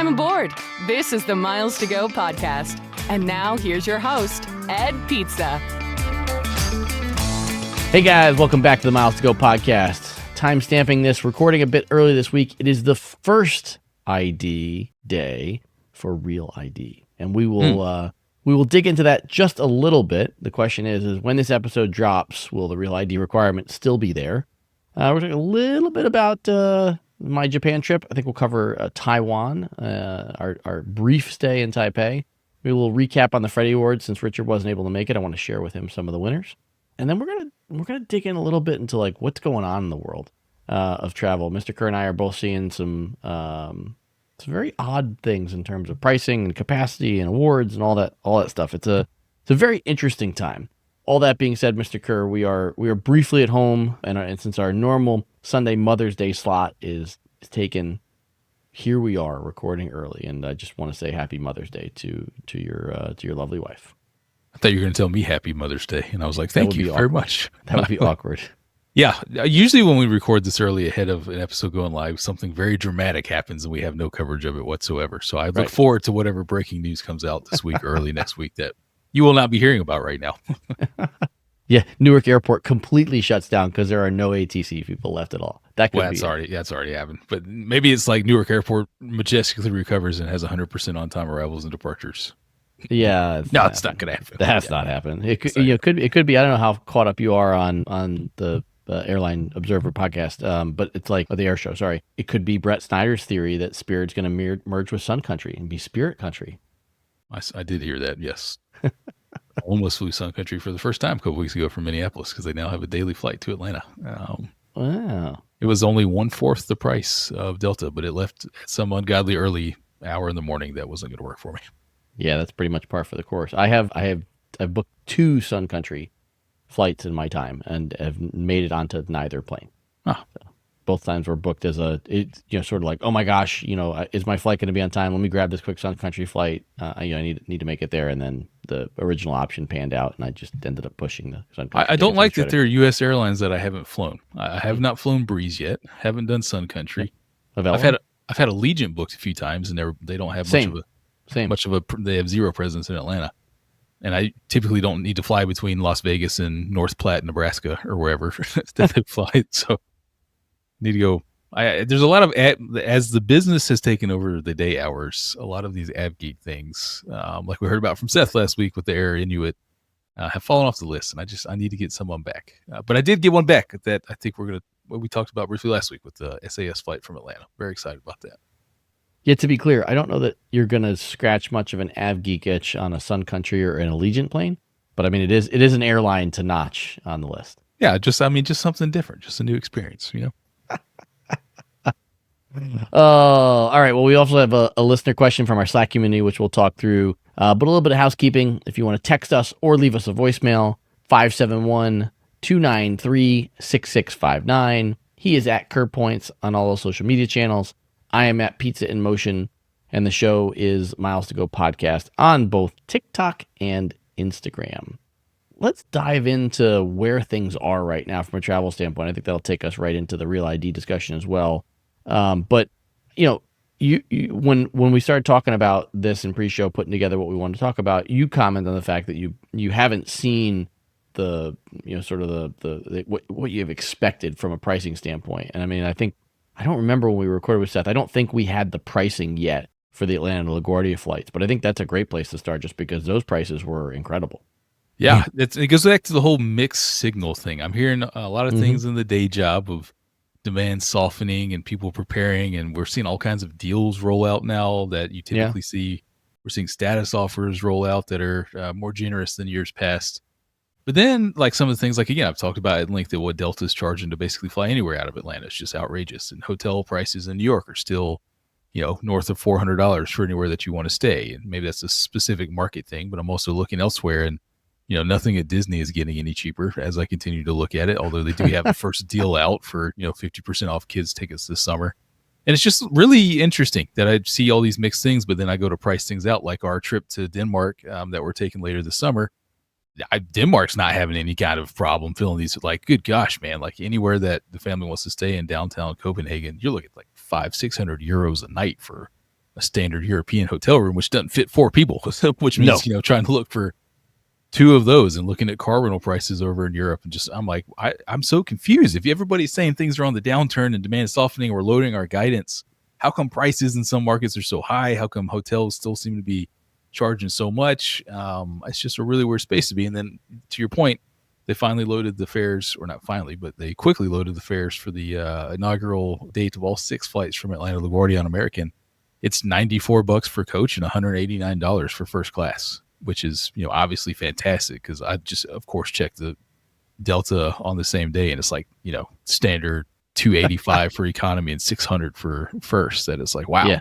time aboard. This is the Miles to Go podcast. And now here's your host, Ed Pizza. Hey guys, welcome back to the Miles to Go podcast. Time stamping this, recording a bit early this week. It is the first ID day for RealID. And we will dig into that just a little bit. The question is when this episode drops, will the RealID requirement still be there? We're talking a little bit about my Japan trip. I think we'll cover Taiwan, our brief stay in Taipei. We will recap on the Freddie Awards since Richard wasn't able to make it. I want to share with him some of the winners, and then we're gonna dig in a little bit into like what's going on in the world of travel. Mr. Kerr and I are both seeing some very odd things in terms of pricing and capacity and awards and all that stuff. It's a very interesting time. All that being said, Mr. Kerr, we are briefly at home, and since our normal Sunday Mother's Day slot is taken, here we are recording early, and I just want to say Happy Mother's Day to your lovely wife. I thought you were going to tell me Happy Mother's Day, and I was like, thank you very much. That would be awkward. Yeah, usually when we record this early ahead of an episode going live, something very dramatic happens, and we have no coverage of it whatsoever. So I look forward to whatever breaking news comes out this week, early next week, that you will not be hearing about right now. Yeah, Newark Airport completely shuts down because there are no ATC people left at all. That could that's already happened. But maybe it's like Newark Airport majestically recovers and has 100% on-time arrivals and departures. Yeah, it's not going to happen. That's not happening. It could be. I don't know how caught up you are on the Airline Observer podcast, but it's like the air show. Sorry, it could be Brett Snyder's theory that Spirit's going to merge with Sun Country and be Spirit Country. I did hear that. Yes. I almost flew Sun Country for the first time a couple weeks ago from Minneapolis because they now have a daily flight to Atlanta. Wow. It was only 1/4 the price of Delta, but it left at some ungodly early hour in the morning that wasn't going to work for me. Yeah, that's pretty much par for the course. I've booked 2 Sun Country flights in my time and have made it onto neither plane. Ah. So both times were booked as sort of like, oh my gosh, is my flight going to be on time? Let me grab this quick Sun Country flight. I need to make it there. And then the original option panned out, and I just ended up pushing the Sun Country. I don't like that there are U.S. airlines that I haven't flown. I have not flown Breeze yet. Haven't done Sun Country. I've had Allegiant booked a few times, and they don't have much of a. They have zero presence in Atlanta. And I typically don't need to fly between Las Vegas and North Platte, Nebraska, or wherever that they fly. So need to go. There's a lot of as the business has taken over the day hours, a lot of these AvGeek things, like we heard about from Seth last week with the Air Inuit, have fallen off the list. And I need to get someone back. But I did get one back that I think what we talked about briefly last week with the SAS flight from Atlanta. Very excited about that. Yeah, to be clear, I don't know that you're going to scratch much of an AvGeek itch on a Sun Country or an Allegiant plane, but I mean, it is an airline to notch on the list. Yeah, just something different, just a new experience, All right. Well, we also have a listener question from our Slack community, which we'll talk through, but a little bit of housekeeping. If you want to text us or leave us a voicemail, 571-293-6659. He is at Kerr Points on all those social media channels. I am at Pizza in Motion, and the show is Miles to Go podcast on both TikTok and Instagram. Let's dive into where things are right now from a travel standpoint. I think that'll take us right into the RealID discussion as well. But you when we started talking about this in pre-show, putting together what we wanted to talk about, you comment on the fact that you haven't seen the sort of the what you have expected from a pricing standpoint. And I mean, I don't remember when we recorded with Seth. I don't think we had the pricing yet for the Atlanta to LaGuardia flights, but I think that's a great place to start just because those prices were incredible. Yeah, it goes back to the whole mixed signal thing. I'm hearing a lot of things in the day job of demand softening and people preparing, and we're seeing all kinds of deals roll out now that you typically see. We're seeing status offers roll out that are more generous than years past. But then, like some of the things, like again, I've talked about at length that what Delta's charging to basically fly anywhere out of Atlanta is just outrageous. And hotel prices in New York are still, north of $400 for anywhere that you want to stay. And maybe that's a specific market thing, but I'm also looking elsewhere, and nothing at Disney is getting any cheaper as I continue to look at it. Although they do have the first deal out for 50% off kids tickets this summer. And it's just really interesting that I see all these mixed things, but then I go to price things out, like our trip to Denmark that we're taking later this summer. Denmark's not having any kind of problem filling these. Like, good gosh, man, like anywhere that the family wants to stay in downtown Copenhagen, you're looking at like 500-600 euros a night for a standard European hotel room, which doesn't fit 4 people, which means, No. trying to look for 2 of those and looking at car rental prices over in Europe. And I'm like, I'm so confused. If everybody's saying things are on the downturn and demand softening, we're loading our guidance, how come prices in some markets are so high? How come hotels still seem to be charging so much? It's just a really weird space to be. And then to your point, they finally loaded the fares, or not finally, but they quickly loaded the fares for the inaugural date of all 6 flights from Atlanta to LaGuardia on American. It's $94 for coach and $189 for first class, which is, obviously fantastic, because I just, of course, checked the Delta on the same day, and it's like, standard $285 for economy and $600 for first. That is like, wow. Yeah.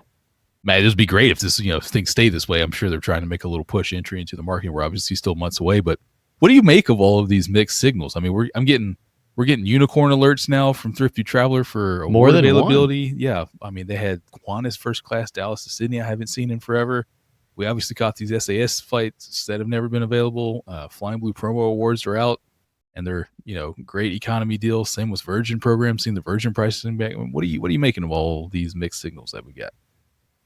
Man, it'd be great if this, things stay this way. I'm sure they're trying to make a little push entry into the market. We're obviously still months away, but what do you make of all of these mixed signals? I mean, we're getting unicorn alerts now from Thrifty Traveler for More than availability. One. Yeah, I mean, they had Qantas first class Dallas to Sydney. I haven't seen in forever. We obviously caught these SAS flights that have never been available. Flying Blue promo awards are out, and they're great economy deals. Same with Virgin programs. Seeing the Virgin pricing back. I mean, what are you making of all these mixed signals that we got?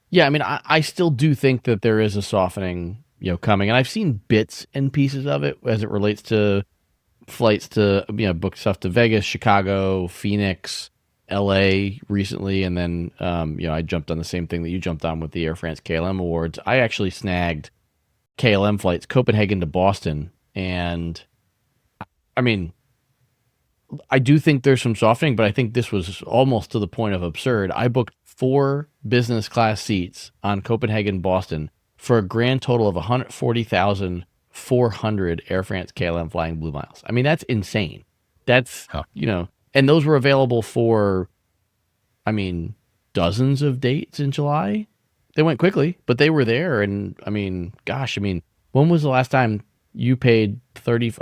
Yeah, I mean, I still do think that there is a softening, coming, and I've seen bits and pieces of it as it relates to flights to, book stuff to Vegas, Chicago, Phoenix, LA recently, and then, I jumped on the same thing that you jumped on with the Air France KLM awards. I actually snagged KLM flights, Copenhagen to Boston, and I mean, I do think there's some softening, but I think this was almost to the point of absurd. I booked 4 business class seats on Copenhagen, Boston for a grand total of 140,400 Air France KLM Flying Blue miles. I mean, that's insane. That's, and those were available for, dozens of dates in July. They went quickly, but they were there. And when was the last time you paid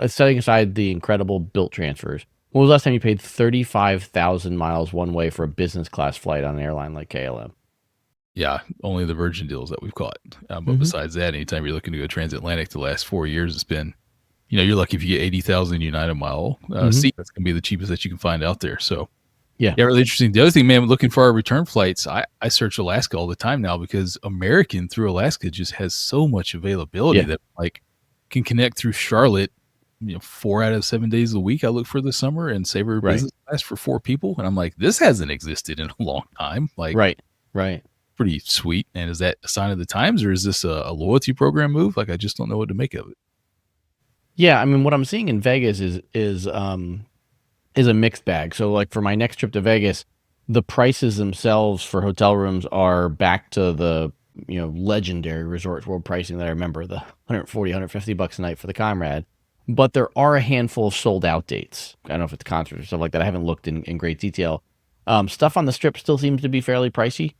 setting aside the incredible built transfers, when was the last time you paid 35,000 miles one way for a business class flight on an airline like KLM? Yeah, only the Virgin deals that we've caught. But besides that, anytime you're looking to go transatlantic the last 4 years, it's been, you're lucky if you get 80,000 United mile seat. That's going to be the cheapest that you can find out there. So, yeah, really interesting. The other thing, man, looking for our return flights, I search Alaska all the time now, because American through Alaska just has so much availability that can connect through Charlotte, 4 out of 7 days a week. I look for the summer and save every business class for 4 people. And I'm like, this hasn't existed in a long time. Right. Pretty sweet. And is that a sign of the times, or is this a loyalty program move? I just don't know what to make of it. Yeah, what I'm seeing in Vegas is a mixed bag. So for my next trip to Vegas, the prices themselves for hotel rooms are back to the legendary Resorts World pricing that I remember, the $140, $150 a night for the Comrade. But there are a handful of sold out dates. I don't know if it's concerts or stuff like that. I haven't looked in great detail. Stuff on the Strip still seems to be fairly pricey.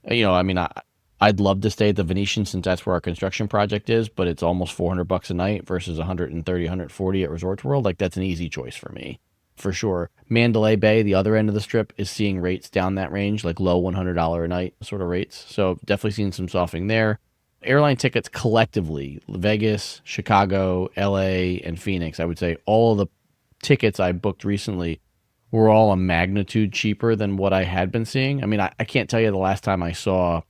I'd love to stay at the Venetian since that's where our construction project is, but it's almost $400 a night versus $130, $140 at Resorts World. That's an easy choice for me, for sure. Mandalay Bay, the other end of the Strip, is seeing rates down that range, low $100 a night sort of rates. So definitely seeing some softening there. Airline tickets collectively, Vegas, Chicago, LA, and Phoenix, I would say all of the tickets I booked recently were all a magnitude cheaper than what I had been seeing. I can't tell you the last time I saw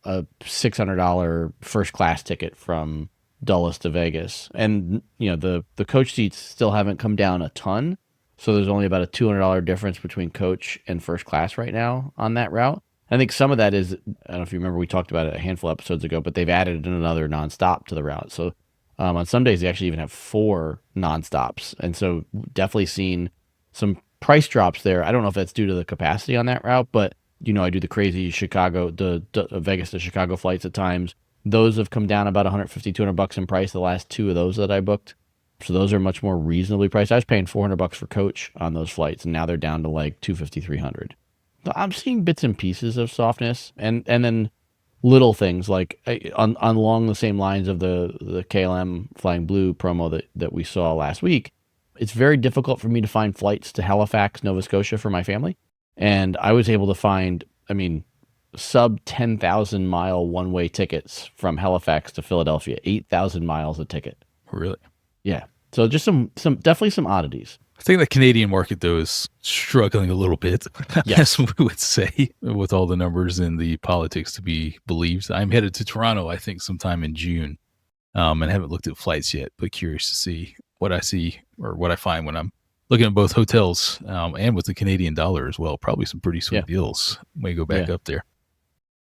a $600 first class ticket from Dulles to Vegas. And, the coach seats still haven't come down a ton. So there's only about a $200 difference between coach and first class right now on that route. I think some of that is, I don't know if you remember, we talked about it a handful of episodes ago, but they've added another nonstop to the route. So on some days, they actually even have 4 nonstops. And so definitely seen some price drops there. I don't know if that's due to the capacity on that route, but, I do the crazy Chicago, the Vegas to Chicago flights at times. Those have come down about $150, $200 in price, the last 2 of those that I booked. So those are much more reasonably priced. I was paying $400 for coach on those flights, and now they're down to $250, $300. I'm seeing bits and pieces of softness, and then little things along the same lines of the KLM Flying Blue promo that we saw last week. It's very difficult for me to find flights to Halifax, Nova Scotia for my family, and I was able to find, sub 10,000 mile one-way tickets from Halifax to Philadelphia, 8,000 miles a ticket. Really? Yeah. So just some definitely some oddities. I think the Canadian market, though, is struggling a little bit, Yes. as we would say, with all the numbers and the politics to be believed. I'm headed to Toronto, I think, sometime in June, and haven't looked at flights yet, but curious to see what I see or what I find when I'm looking at both hotels and with the Canadian dollar as well. Probably some pretty sweet deals when we go back up there.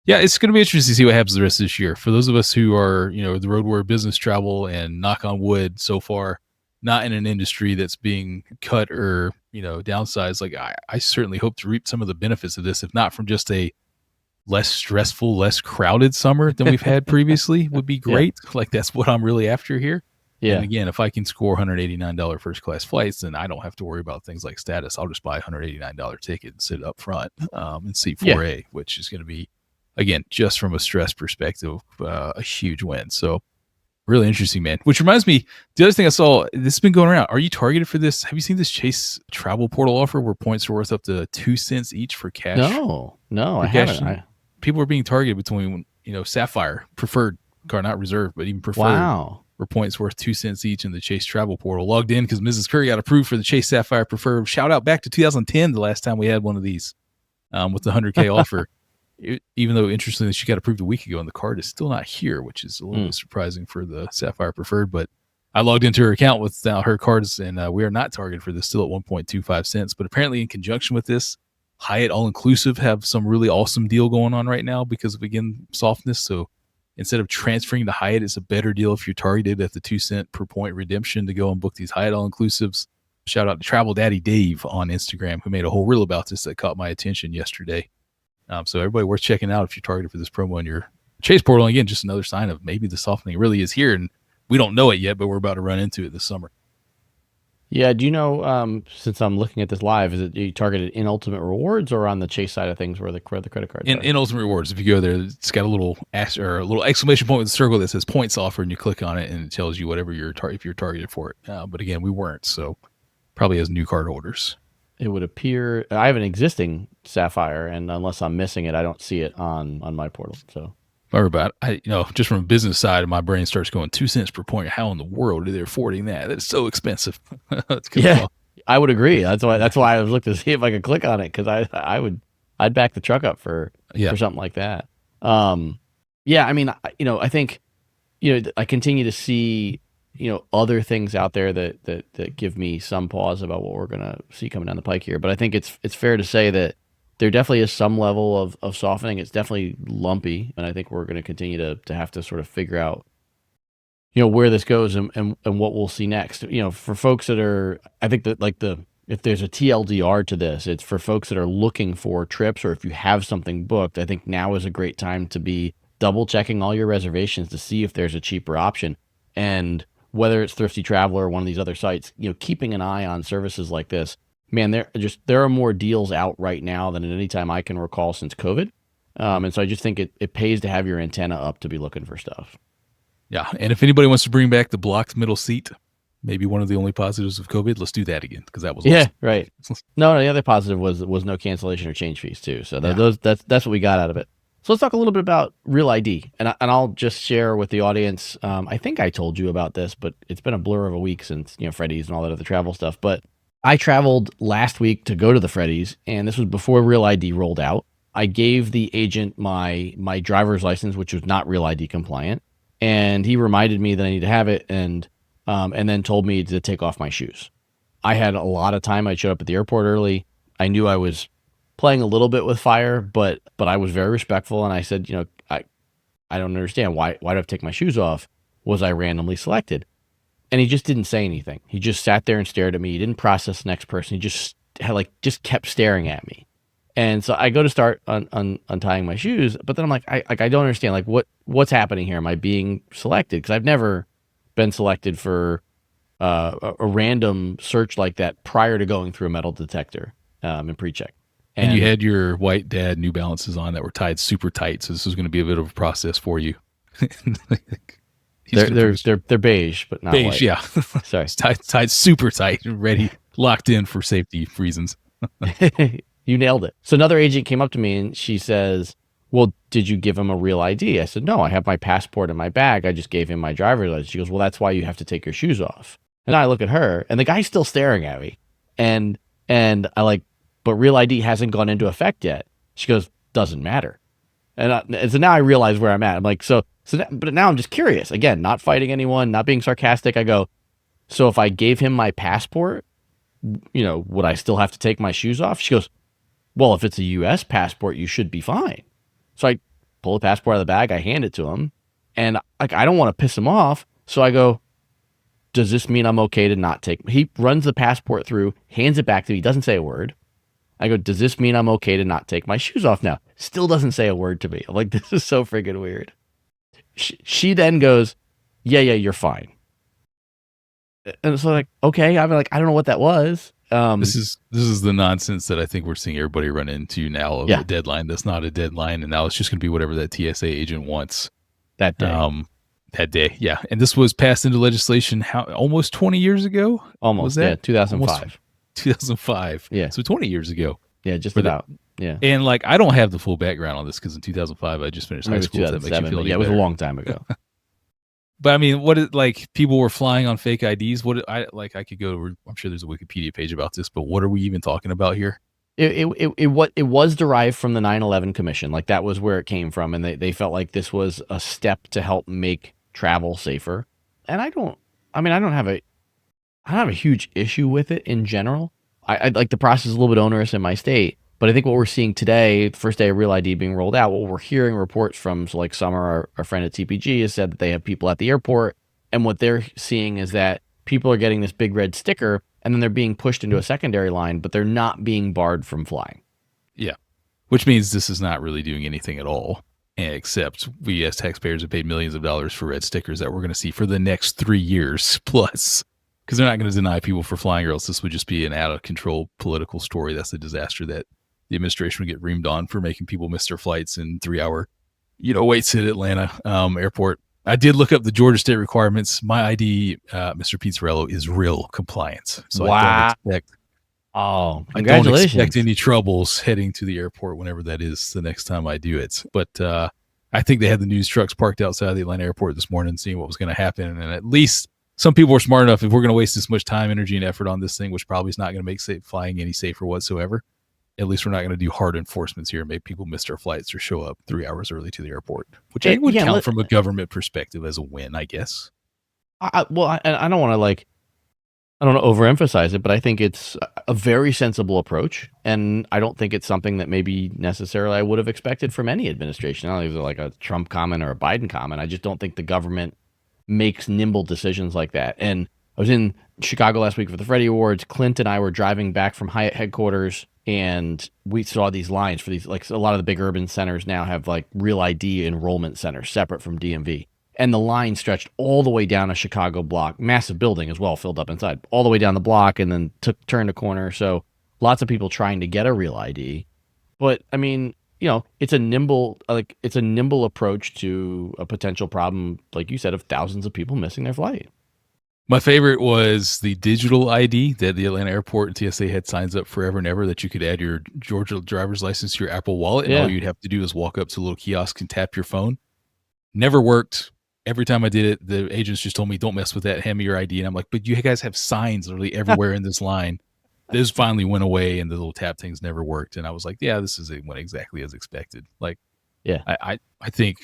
Yeah, it's going to be interesting to see what happens the rest of this year. For those of us who are, the road warrior business travel, and knock on wood, so far, not in an industry that's being cut or, downsized. Like I certainly hope to reap some of the benefits of this, if not from just a less stressful, less crowded summer than we've had previously would be great. Like that's what I'm really after here. Yeah. And again, if I can score $189 first class flights, then I don't have to worry about things like status. I'll just buy a $189 ticket and sit up front in seat 4A, which is going to be, again, just from a stress perspective, a huge win. So really interesting, man. Which reminds me, the other thing I saw, this has been going around. Are you targeted for this? Have you seen this Chase travel portal offer where points are worth up to 2 cents each for cash? No, I haven't. People are being targeted between, Sapphire, preferred card, not reserved, but even preferred. Where points worth 2 cents each in the Chase travel portal. Logged in because Mrs. Curry got approved for the Chase Sapphire Preferred. Shout out back to 2010, the last time we had one of these with the 100K offer. Even though, interestingly, she got approved a week ago and the card is still not here, which is a little bit surprising for the Sapphire Preferred. But I logged into her account with now her cards, and we are not targeted for this, still at 1.25 cents. But apparently, in conjunction with this, Hyatt All-Inclusive have some really awesome deal going on right now because of, again, softness. So instead of transferring to Hyatt, it's a better deal if you're targeted at the 2 cent per point redemption to go and book these Hyatt All-Inclusives. Shout out to Travel Daddy Dave on Instagram, who made a whole reel about this that caught my attention yesterday. So everybody worth checking out if you're targeted for this promo in your Chase portal. And again, just another sign of maybe the softening really is here, and we don't know it yet, but we're about to run into it this summer. Yeah. Do you know, since I'm looking at this live, is it you targeted in Ultimate Rewards or on the Chase side of things where the credit cards are? In Ultimate Rewards, if you go there, it's got a little exclamation point with a circle that says points offer, and you click on it and it tells you whatever if you're targeted for it. But again, we weren't, so probably as new card holders. It would appear I have an existing Sapphire, and unless I'm missing it, I don't see it on my portal. So, just from a business side, my brain starts going 2 cents per point. How in the world are they affording that? That's so expensive. I would agree. That's why I was looking to see if I could click on it, because I'd back the truck up for something like that. I mean, I think, I continue to see, other things out there that give me some pause about what we're going to see coming down the pike here. But I think it's fair to say that there definitely is some level of softening. It's definitely lumpy, and I think we're going to continue to have to sort of figure out, where this goes and what we'll see next. For folks that are, I think that if there's a TLDR to this, it's for folks that are looking for trips, or if you have something booked, I think now is a great time to be double checking all your reservations to see if there's a cheaper option. And whether it's Thrifty Traveler or one of these other sites, keeping an eye on services like this, man, there are more deals out right now than at any time I can recall since COVID. And so I just think it pays to have your antenna up to be looking for stuff. Yeah. And if anybody wants to bring back the blocked middle seat, maybe one of the only positives of COVID, let's do that again, because that was awesome. Right. No, the other positive was no cancellation or change fees too. So that's what we got out of it. So let's talk a little bit about RealID, and I'll just share with the audience. I think I told you about this, but it's been a blur of a week since Freddy's and all that other travel stuff. But I traveled last week to go to the Freddy's, and this was before RealID rolled out. I gave the agent my driver's license, which was not RealID compliant, and he reminded me that I need to have it, and then told me to take off my shoes. I had a lot of time. I showed up at the airport early. I knew I was playing a little bit with fire, but I was very respectful, and I said, I don't understand why do I have to take my shoes off? Was I randomly selected? And he just didn't say anything. He just sat there and stared at me. He didn't process the next person. He just kept staring at me. And so I go to start untying my shoes, but then I'm like, I don't understand, what's happening here? Am I being selected? Because I've never been selected for a random search like that prior to going through a metal detector in pre-check. And you had your white dad New Balances on that were tied super tight, so this was going to be a bit of a process for you. They're beige, but not beige, white. Yeah. Sorry, tied super tight, ready, locked in for safety reasons. You nailed it. So another agent came up to me and she says, "Well, did you give him a RealID?" I said, "No, I have my passport in my bag. I just gave him my driver's license." She goes, "Well, that's why you have to take your shoes off." And I look at her, and the guy's still staring at me. And I like, but Real ID hasn't gone into effect yet. She goes, doesn't matter. And so now I realize where I'm at. I'm like, but now I'm just curious. Again, not fighting anyone, not being sarcastic. I go, so if I gave him my passport, would I still have to take my shoes off? She goes, well, if it's a U.S. passport, you should be fine. So I pull the passport out of the bag, I hand it to him, and like I don't want to piss him off. So I go, does this mean I'm okay to not take? He runs the passport through, hands it back to me. He doesn't say a word. I go, does this mean I'm okay to not take my shoes off now? Still doesn't say a word to me. I'm like, this is so freaking weird. She then goes, yeah, you're fine. And so like, okay, I'm like, I don't know what that was. This is the nonsense that I think we're seeing everybody run into now of a deadline that's not a deadline, and now it's just going to be whatever that TSA agent wants that day. That day, yeah. And this was passed into legislation almost 20 years ago. Almost, yeah, 2005. 2005. Yeah. So 20 years ago. Yeah, just about. Yeah. And like, I don't have the full background on this because in 2005 I just finished high school. So that makes you feel it was a long time ago. But I mean, people were flying on fake IDs? I could go, I'm sure there's a Wikipedia page about this, but what are we even talking about here? It was derived from the 9/11 Commission. Like that was where it came from. And they felt like this was a step to help make travel safer. And I don't have a huge issue with it in general. I like the process is a little bit onerous in my state, but I think what we're seeing today, the first day of Real ID being rolled out, what we're hearing reports from, so like Summer, our friend at TPG, has said that they have people at the airport, and what they're seeing is that people are getting this big red sticker, and then they're being pushed into a secondary line, but they're not being barred from flying. Yeah, which means this is not really doing anything at all, except we as taxpayers have paid millions of dollars for red stickers that we're going to see for the next 3 years plus. Because they're not going to deny people for flying, or else this would just be an out-of-control political story. That's a disaster that the administration would get reamed on for making people miss their flights in 3-hour, waits at Atlanta airport. I did look up the Georgia state requirements. My ID, Mr. Pizzarello, is real compliance. So wow. I don't expect any troubles heading to the airport whenever that is the next time I do it. But I think they had the news trucks parked outside the Atlanta airport this morning seeing what was going to happen. And at least some people were smart enough, if we're going to waste this much time, energy, and effort on this thing, which probably is not going to make flying any safer whatsoever, at least we're not going to do hard enforcements here and make people miss their flights or show up 3 hours early to the airport, which I would count from a government perspective as a win, I guess. I don't want to overemphasize it, but I think it's a very sensible approach, and I don't think it's something that maybe necessarily I would have expected from any administration. I don't think it's like a Trump comment or a Biden comment. I just don't think the government makes nimble decisions like that. And I was in Chicago last week for the Freddie Awards. Clint and I were driving back from Hyatt headquarters, and we saw these lines for these, like a lot of the big urban centers now have like Real ID enrollment centers separate from DMV. And the line stretched all the way down a Chicago block, massive building as well, filled up inside, all the way down the block, and then turned a corner. So lots of people trying to get a Real ID. But I mean, it's a nimble approach to a potential problem, like you said, of thousands of people missing their flight. My favorite was the digital ID that the Atlanta airport and TSA had signs up forever and ever that you could add your Georgia driver's license to your Apple Wallet. And all you'd have to do is walk up to a little kiosk and tap your phone. Never worked. Every time I did it, the agents just told me, don't mess with that. Hand me your ID. And I'm like, but you guys have signs literally everywhere in this line. This finally went away and the little tap things never worked. And I was like, yeah, went exactly as expected. Like, yeah, I think,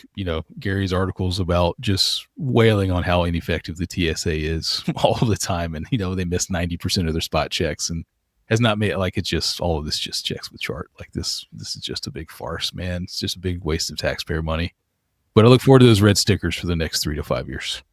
Gary's articles about just wailing on how ineffective the TSA is all the time. And, they miss 90% of their spot checks and has not made like it's just all of this just checks with chart. Like this is just a big farce, man. It's just a big waste of taxpayer money. But I look forward to those red stickers for the next 3 to 5 years.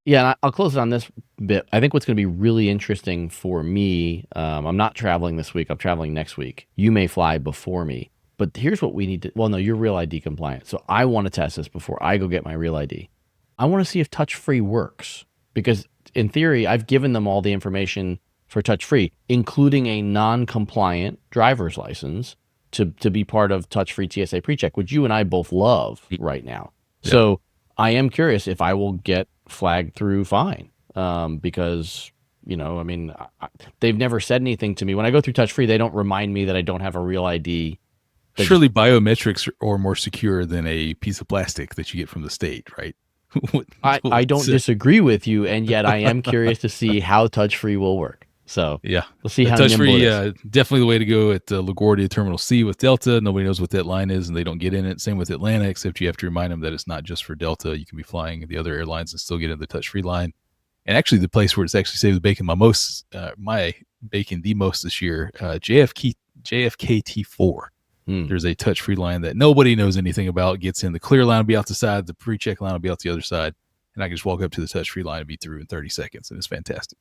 Yeah, and I'll close it on this bit. I think what's going to be really interesting for me, I'm not traveling this week. I'm traveling next week. You may fly before me. But here's what we need to, well, no, you're Real ID compliant. So I want to test this before I go get my Real ID. I want to see if touch-free works. Because in theory, I've given them all the information for touch-free, including a non-compliant driver's license to be part of touch-free TSA PreCheck, which you and I both love right now. Yep. So I am curious if I will get flagged through fine, because, they've never said anything to me. When I go through touch-free, they don't remind me that I don't have a Real ID. Surely biometrics are more secure than a piece of plastic that you get from the state, right? I don't disagree with you, and yet I am curious to see how touch-free will work. So Yeah. we'll see The how touch nimble free, it is. definitely the way to go at LaGuardia Terminal C with Delta. Nobody knows what that line is and they don't get in it. Same with Atlanta, except you have to remind them that it's not just for Delta. You can be flying the other airlines and still get in the touch free line. And actually, the place where it's actually saved the bacon my bacon the most this year, JFK T4. There's a touch free line that nobody knows anything about. Gets in the clear line will be out the side, the pre check line will be out the other side, and I can just walk up to the touch free line and be through in 30 seconds, and it's fantastic.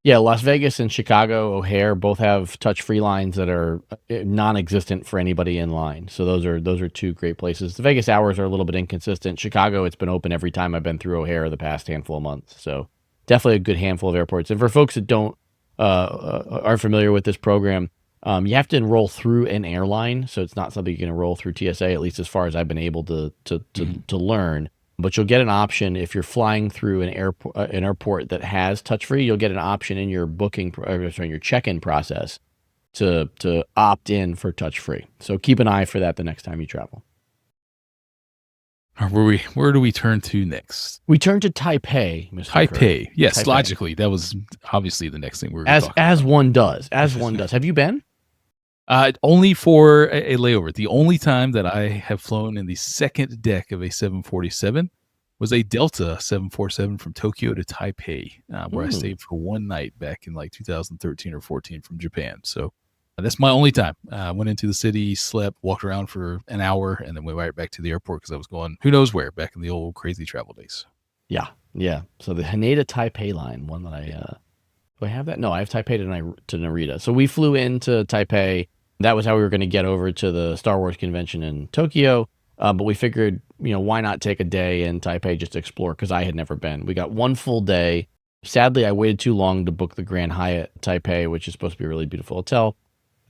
Yeah, Las Vegas and Chicago O'Hare both have touch-free lines that are non-existent for anybody in line. So those are two great places. The Vegas hours are a little bit inconsistent. Chicago, it's been open every time I've been through O'Hare the past handful of months. So definitely a good handful of airports. And for folks that don't aren't familiar with this program, you have to enroll through an airline. So it's not something you can enroll through TSA, at least as far as I've been able to learn. But you'll get an option if you're flying through an airport that has touch free. You'll get an option in your your check-in process to opt in for touch free. So keep an eye for that the next time you travel. Where do we turn to next? We turn to Taipei, Mr. Taipei. Kirk. Yes, Taipei. Logically, that was obviously the next thing we were going to talk about. As one does. Have you been? Only for a layover. The only time that I have flown in the second deck of a 747 was a Delta 747 from Tokyo to Taipei, where I stayed for one night back in like 2013 or 14 from Japan. So that's my only time. I went into the city, slept, walked around for an hour, and then went right back to the airport because I was going who knows where back in the old crazy travel days. Yeah. So the Haneda Taipei line, one that do I have that? No, I have Taipei to Narita. So we flew into Taipei. That was how we were going to get over to the Star Wars convention in Tokyo. But we figured, why not take a day in Taipei just to explore? Because I had never been. We got one full day. Sadly, I waited too long to book the Grand Hyatt Taipei, which is supposed to be a really beautiful hotel.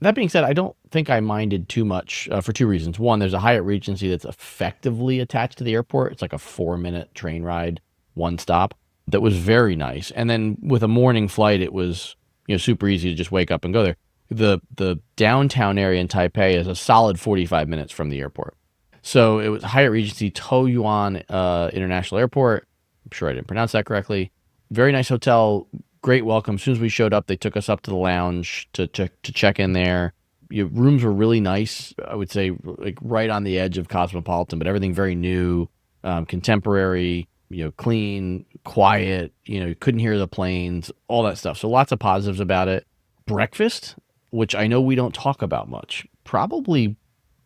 That being said, I don't think I minded too much for two reasons. One, there's a Hyatt Regency that's effectively attached to the airport. It's like a 4-minute train ride, one stop. That was very nice. And then with a morning flight, it was super easy to just wake up and go there. The downtown area in Taipei is a solid 45 minutes from the airport. So it was Hyatt Regency Taoyuan International Airport. I'm sure I didn't pronounce that correctly. Very nice hotel. Great welcome. As soon as we showed up, they took us up to the lounge to check in there. Rooms were really nice. I would say like right on the edge of Cosmopolitan, but everything very new, contemporary, clean, quiet. You couldn't hear the planes, all that stuff. So lots of positives about it. Breakfast, which I know we don't talk about much, probably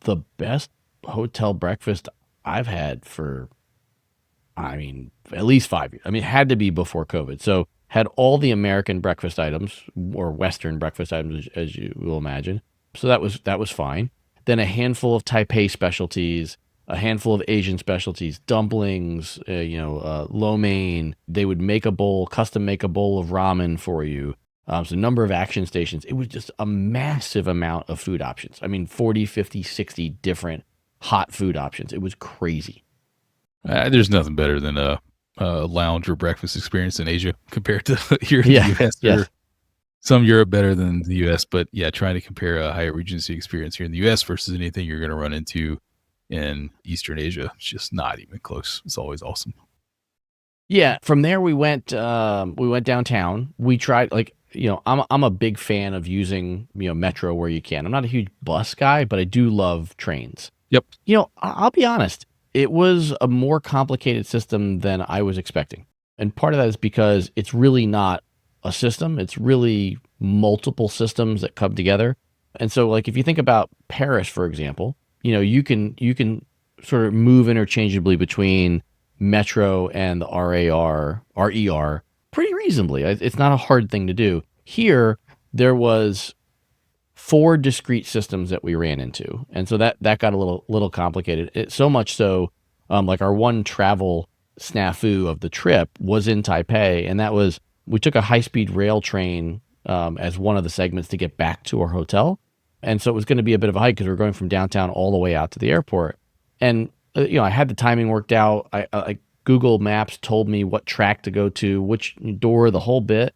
the best hotel breakfast I've had for, at least 5 years. It had to be before COVID. So had all the American breakfast items or Western breakfast items, as you will imagine. So that was fine. Then a handful of Taipei specialties, a handful of Asian specialties, dumplings, lo mein. They would custom make a bowl of ramen for you. So a number of action stations. It was just a massive amount of food options. 40, 50, 60 different hot food options. It was crazy. There's nothing better than a lounge or breakfast experience in Asia compared to here in the U.S. Yes. Some Europe better than the U.S., but yeah, trying to compare a Hyatt Regency experience here in the U.S. versus anything you're going to run into in Eastern Asia, it's just not even close. It's always awesome. Yeah. From there, we went downtown. We tried I'm a big fan of using metro where you can. I'm not a huge bus guy, but I do love trains. Yep. I'll be honest. It was a more complicated system than I was expecting. And part of that is because it's really not a system. It's really multiple systems that come together. And so like if you think about Paris, for example, you can sort of move interchangeably between Metro and the RER pretty reasonably. It's not a hard thing to do. Here, there was 4 discrete systems that we ran into. And so that got a little complicated. So much so, like our one travel snafu of the trip was in Taipei. And that was, we took a high-speed rail train as one of the segments to get back to our hotel. And so it was going to be a bit of a hike because we were going from downtown all the way out to the airport. And, I had the timing worked out. I Google Maps told me what track to go to, which door, the whole bit.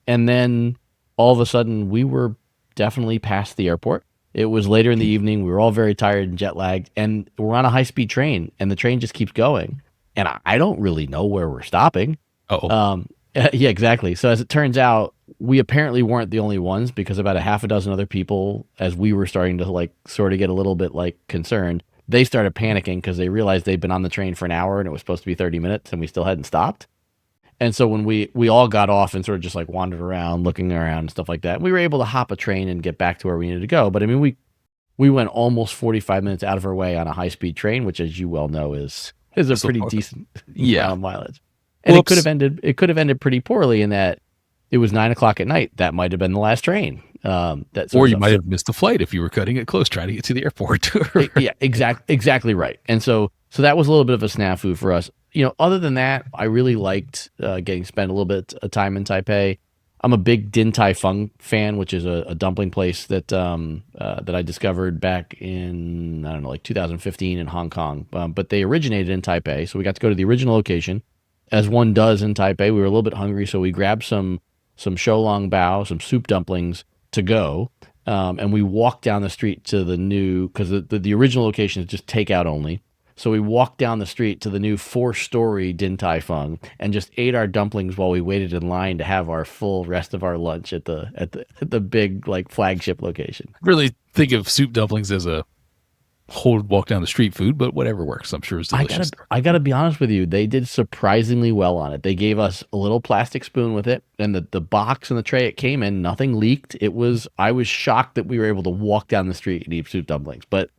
And then all of a sudden we were definitely past the airport. It was later in the evening. We were all very tired and jet lagged, and we're on a high-speed train, and the train just keeps going. And I don't really know where we're stopping. Oh, yeah, exactly. So as it turns out, we apparently weren't the only ones, because about a half a dozen other people, as we were starting to like sort of get a little bit like concerned, they started panicking because they realized they'd been on the train for an hour and it was supposed to be 30 minutes and we still hadn't stopped. And so when we all got off and sort of just like wandered around, looking around and stuff like that, we were able to hop a train and get back to where we needed to go. But I mean, we went almost 45 minutes out of our way on a high-speed train, which, as you well know, is a pretty decent amount of mileage. And it could have ended pretty poorly in that it was 9:00 at night. That might have been the last train. Or you might have missed the flight if you were cutting it close, trying to get to the airport. Yeah, exactly right. And so that was a little bit of a snafu for us. Other than that, I really liked spend a little bit of time in Taipei. I'm a big Din Tai Fung fan, which is a dumpling place that I discovered back in, I don't know, like 2015 in Hong Kong. But they originated in Taipei, so we got to go to the original location. As one does in Taipei, we were a little bit hungry, so we grabbed some shoulong bao, some soup dumplings to go, and we walked down the street to the new, because the original location is just takeout only. So we walked down the street to the new 4-story Din Tai Fung and just ate our dumplings while we waited in line to have our full rest of our lunch at the big like flagship location. Really think of soup dumplings as a whole walk down the street food, but whatever works. I'm sure it's delicious. I gotta be honest with you, they did surprisingly well on it. They gave us a little plastic spoon with it, and the box and the tray it came in, nothing leaked. I was shocked that we were able to walk down the street and eat soup dumplings, but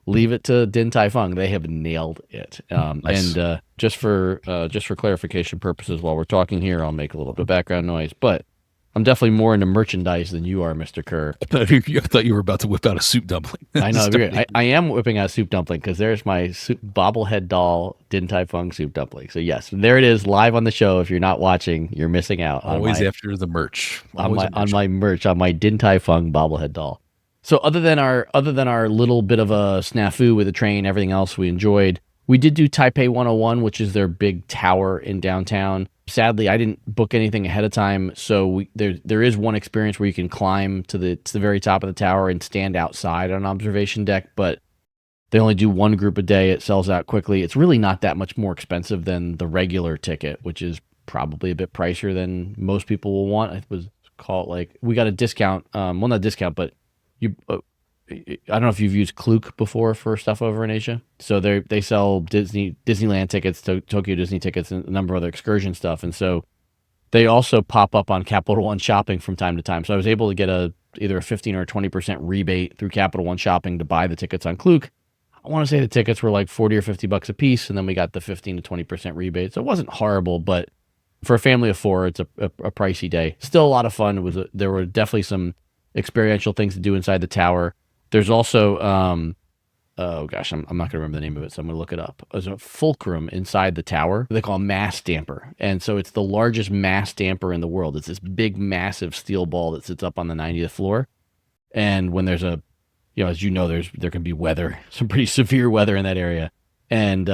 leave it to Din Tai Fung. They have nailed it. Nice. And just for clarification purposes, while we're talking here, I'll make a little bit of background noise, but I'm definitely more into merchandise than you are, Mr. Kerr. I thought you were about to whip out a soup dumpling. I know. I am whipping out a soup dumpling because there's my bobblehead doll Din Tai Fung soup dumpling. So yes, there it is, live on the show. If you're not watching, you're missing out. Always after the merch. On my merch, on my Din Tai Fung bobblehead doll. So other than our little bit of a snafu with the train, everything else we enjoyed. We did do Taipei 101, which is their big tower in downtown. Sadly, I didn't book anything ahead of time, so there is one experience where you can climb to the very top of the tower and stand outside on an observation deck, but they only do one group a day. It sells out quickly. It's really not that much more expensive than the regular ticket, which is probably a bit pricier than most people will want. It was called we got a discount. Well, not discount, but I don't know if you've used Klook before for stuff over in Asia. So they sell Disneyland tickets, Tokyo Disney tickets, and a number of other excursion stuff. And so they also pop up on Capital One Shopping from time to time. So I was able to get either a 15 or 20% rebate through Capital One Shopping to buy the tickets on Klook. I want to say the tickets were like $40 or $50 a piece, and then we got the 15 to 20% rebate. So it wasn't horrible, but for a family of 4, it's a pricey day. Still a lot of fun. There were definitely some experiential things to do inside the tower. There's also, oh gosh, I'm not going to remember the name of it, so I'm going to look it up. There's a fulcrum inside the tower they call a mass damper. And so it's the largest mass damper in the world. It's this big, massive steel ball that sits up on the 90th floor. And when there's as you know, there can be weather, some pretty severe weather in that area. And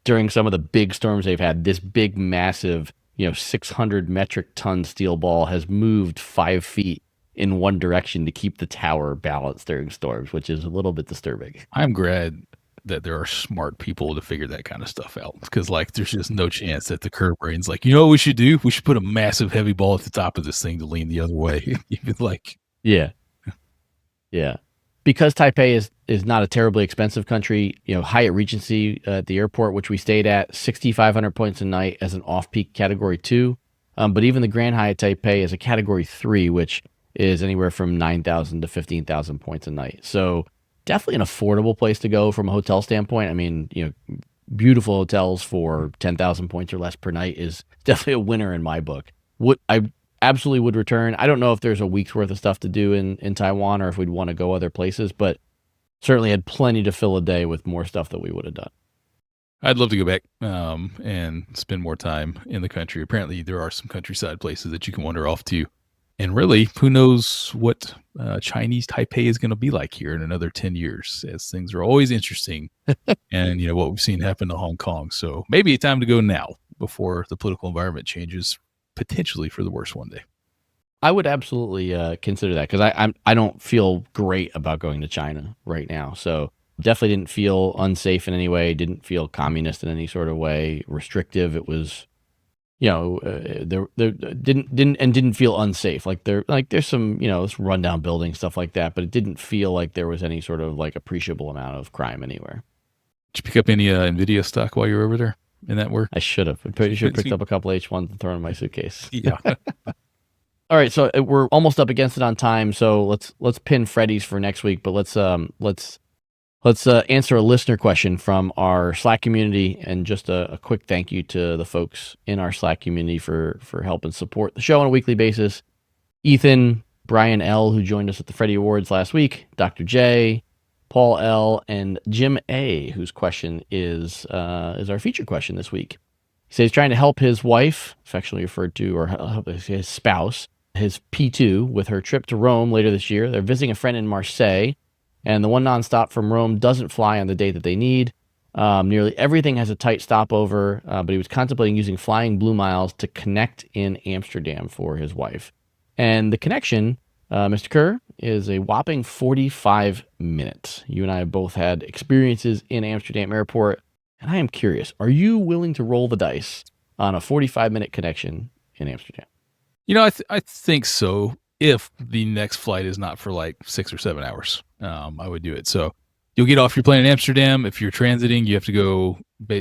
during some of the big storms they've had, this big, massive, 600 metric ton steel ball has moved 5 feet in one direction to keep the tower balanced during storms, which is a little bit disturbing. I'm glad that there are smart people to figure that kind of stuff out, because there's just no chance that the Kerr brain's what we should do? We should put a massive heavy ball at the top of this thing to lean the other way. Yeah. Because Taipei is not a terribly expensive country, Hyatt Regency at the airport, which we stayed at, 6,500 points a night as an off-peak category 2. But even the Grand Hyatt Taipei is a category 3, which is anywhere from 9,000 to 15,000 points a night. So definitely an affordable place to go from a hotel standpoint. I mean, beautiful hotels for 10,000 points or less per night is definitely a winner in my book. I absolutely would return. I don't know if there's a week's worth of stuff to do in Taiwan or if we'd want to go other places, but certainly had plenty to fill a day with more stuff that we would have done. I'd love to go back and spend more time in the country. Apparently there are some countryside places that you can wander off to. And really, who knows what Chinese Taipei is going to be like here in another 10 years, as things are always interesting. And, what we've seen happen to Hong Kong. So maybe it's time to go now before the political environment changes, potentially for the worse one day. I would absolutely consider that, because I don't feel great about going to China right now. So definitely didn't feel unsafe in any way, didn't feel communist in any sort of way, restrictive. It was there didn't feel unsafe. Like there's some, this rundown building, stuff like that, but it didn't feel like there was any sort of like appreciable amount of crime anywhere. Did you pick up any NVIDIA stock while you were over there in that work? I should have. I pretty sure picked up a couple H1s and thrown in my suitcase. Yeah. All right, so we're almost up against it on time, so let's pin Freddy's for next week. But let's answer a listener question from our Slack community, and just a quick thank you to the folks in our Slack community for helping support the show on a weekly basis. Ethan, Brian L., who joined us at the Freddie Awards last week, Dr. J, Paul L., and Jim A., whose question is our feature question this week. He says he's trying to help his wife, affectionately referred to, or help his spouse, his P2, with her trip to Rome later this year. They're visiting a friend in Marseille, and the one nonstop from Rome doesn't fly on the date that they need. Nearly everything has a tight stopover, but he was contemplating using Flying Blue Miles to connect in Amsterdam for his wife. And the connection, Mr. Kerr, is a whopping 45 minutes. You and I have both had experiences in Amsterdam Airport, and I am curious, are you willing to roll the dice on a 45-minute connection in Amsterdam? I think so. If the next flight is not for like 6 or 7 hours, I would do it. So you'll get off your plane in Amsterdam. If you're transiting, you have to go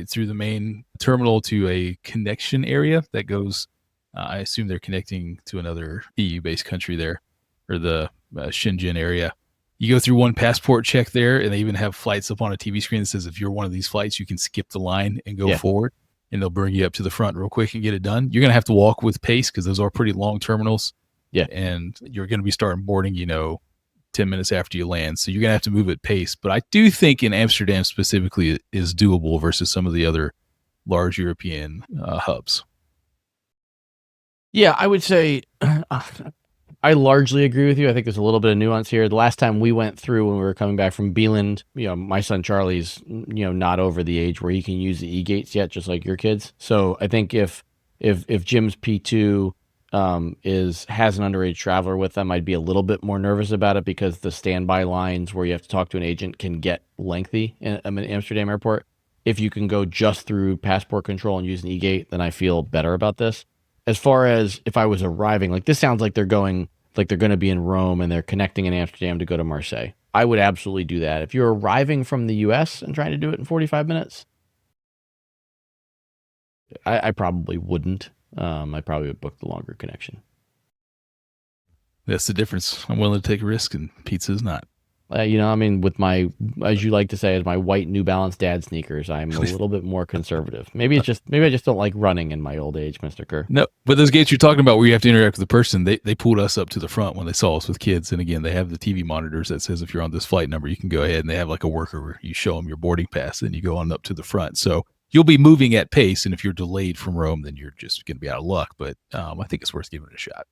through the main terminal to a connection area that goes, I assume they're connecting to another EU-based country there, or the Shenzhen area. You go through one passport check there, and they even have flights up on a TV screen that says if you're one of these flights, you can skip the line and go forward, and they'll bring you up to the front real quick and get it done. You're going to have to walk with pace because those are pretty long terminals. Yeah. And you're going to be starting boarding, 10 minutes after you land. So you're going to have to move at pace. But I do think in Amsterdam specifically it is doable versus some of the other large European hubs. Yeah, I would say I largely agree with you. I think there's a little bit of nuance here. The last time we went through when we were coming back from Bieland, my son Charlie's, not over the age where he can use the e-gates yet, just like your kids. So I think if Jim's P2 has an underage traveler with them, I'd be a little bit more nervous about it because the standby lines where you have to talk to an agent can get lengthy in Amsterdam Airport. If you can go just through passport control and use an e-gate, then I feel better about this. As far as if I was arriving, like this sounds like they're going to be in Rome and they're connecting in Amsterdam to go to Marseille. I would absolutely do that. If you're arriving from the US and trying to do it in 45 minutes, I probably wouldn't. I probably would book the longer connection. That's the difference. I'm willing to take a risk, and pizza's not. With my, as you like to say, as my white New Balance dad sneakers, I'm a little bit more conservative. Maybe I just don't like running in my old age, Mr. Kerr. No, but those gates you're talking about where you have to interact with the person, they pulled us up to the front when they saw us with kids. And again, they have the TV monitors that says if you're on this flight number, you can go ahead, and they have like a worker where you show them your boarding pass and you go on up to the front. So you'll be moving at pace, and if you're delayed from Rome, then you're just going to be out of luck. But I think it's worth giving it a shot.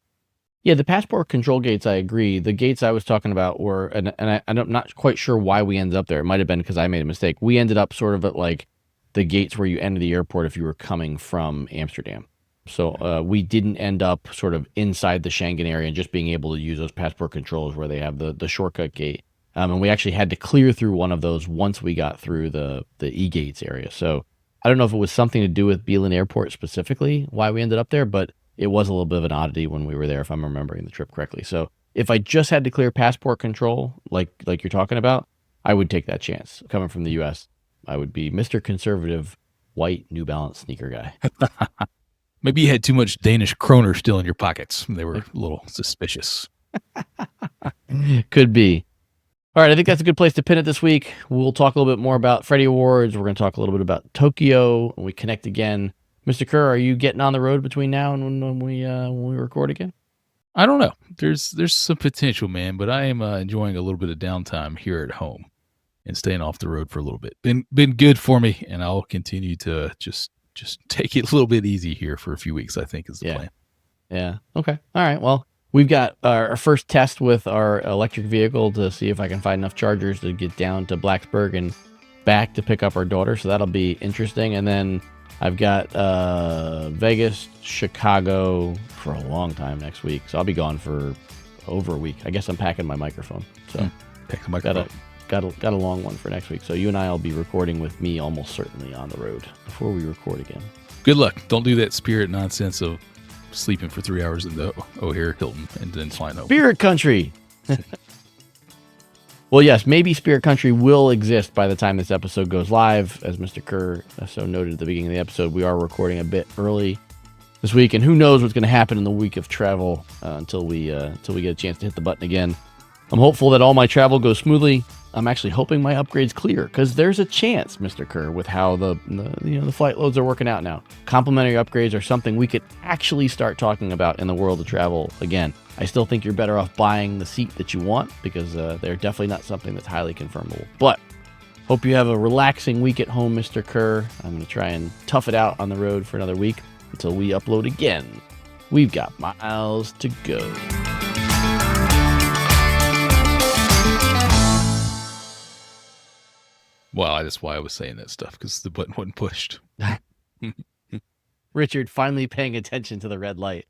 Yeah, the passport control gates, I agree. The gates I was talking about were, and I'm not quite sure why we ended up there. It might have been because I made a mistake. We ended up sort of at like the gates where you enter the airport if you were coming from Amsterdam. So we didn't end up sort of inside the Schengen area and just being able to use those passport controls where they have the shortcut gate. And we actually had to clear through one of those once we got through the e-gates area. So I don't know if it was something to do with Bieland Airport specifically, why we ended up there, but it was a little bit of an oddity when we were there, if I'm remembering the trip correctly. So if I just had to clear passport control, like you're talking about, I would take that chance. Coming from the U.S., I would be Mr. Conservative, white New Balance sneaker guy. Maybe you had too much Danish kroner still in your pockets. They were a little suspicious. Could be. All right, I think that's a good place to pin it this week. We'll talk a little bit more about Freddie Awards. We're going to talk a little bit about Tokyo when we connect again. Mr. Kerr, are you getting on the road between now and when we record again? I don't know. There's some potential, man, but I am enjoying a little bit of downtime here at home and staying off the road for a little bit. Been good for me, and I'll continue to just take it a little bit easy here for a few weeks, I think is the plan. Yeah. Okay. All right. Well, we've got our first test with our electric vehicle to see if I can find enough chargers to get down to Blacksburg and back to pick up our daughter. So that'll be interesting. And then I've got Vegas, Chicago for a long time next week. So I'll be gone for over a week. I guess I'm packing my microphone. So pack the microphone. Got a long one for next week. So you and I will be recording with me almost certainly on the road before we record again. Good luck. Don't do that Spirit nonsense of sleeping for 3 hours in the O'Hare Hilton and then flying home. Spirit Country. Well, yes, maybe Spirit Country will exist by the time this episode goes live. As Mr. Kerr so noted at the beginning of the episode, we are recording a bit early this week, and who knows what's going to happen in the week of travel until we get a chance to hit the button again. I'm hopeful that all my travel goes smoothly. I'm actually hoping my upgrade's clear, because there's a chance, Mr. Kerr, with how the flight loads are working out now. Complimentary upgrades are something we could actually start talking about in the world of travel again. I still think you're better off buying the seat that you want, because they're definitely not something that's highly confirmable. But hope you have a relaxing week at home, Mr. Kerr. I'm going to try and tough it out on the road for another week until we upload again. We've got miles to go. Well, that's why I was saying that stuff, because the button wasn't pushed. Richard finally paying attention to the red light.